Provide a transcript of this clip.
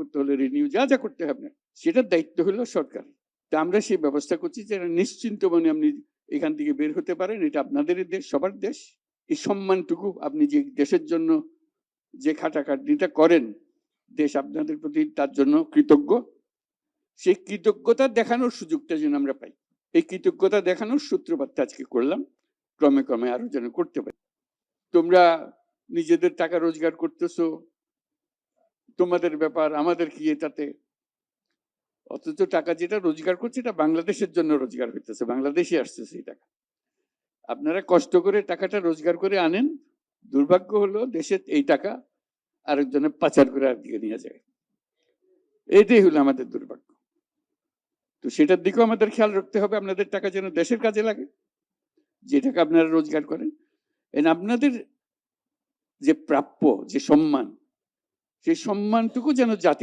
করতে হলে রিনিউ যা যা করতে হবে সেটার দায়িত্ব হলো সরকার। তা আমরা সেই ব্যবস্থা করছি যে নিশ্চিন্ত মনে আপনি এখান থেকে বের হতে পারেন, এটা আপনাদের দেশ, সবার দেশ। এই সম্মানটুকু আপনি যে দেশের জন্য যে খাটাখাটনিটা করেন, দেশ আপনাদের প্রতি তার জন্য কৃতজ্ঞ। সেই কৃতজ্ঞতা দেখানোর সুযোগটা যেন আমরা পাই, এই কৃতজ্ঞতা দেখানোর সূত্রপাতটা আজকে করলাম, ক্রমে ক্রমে আরো যেন করতে পারি। তোমরা নিজেদের টাকা রোজগার করতেছো, তোমাদের ব্যাপার, আমাদের কি এটাতে? অথচ টাকা যেটা রোজগার করছে এটা বাংলাদেশের জন্য রোজগার হইতেছে, বাংলাদেশে আসতেছে এই টাকা। আপনারা কষ্ট করে টাকাটা রোজগার করে আনেন, দুর্ভাগ্য হলো দেশের এই টাকা আরেকজনে পাচার করে আরেকদিকে নিয়ে যায়। এইটাই হলো আমাদের দুর্ভাগ্য। তো সেটার দিকেও আমাদের খেয়াল রাখতে হবে, আপনাদের টাকা যেন দেশের কাজে লাগে, যে টাকা আপনারা রোজগার করেন। আপনাদের যে প্রাপ্য যে সম্মান, সেই সম্মানটুকু যেন জাতি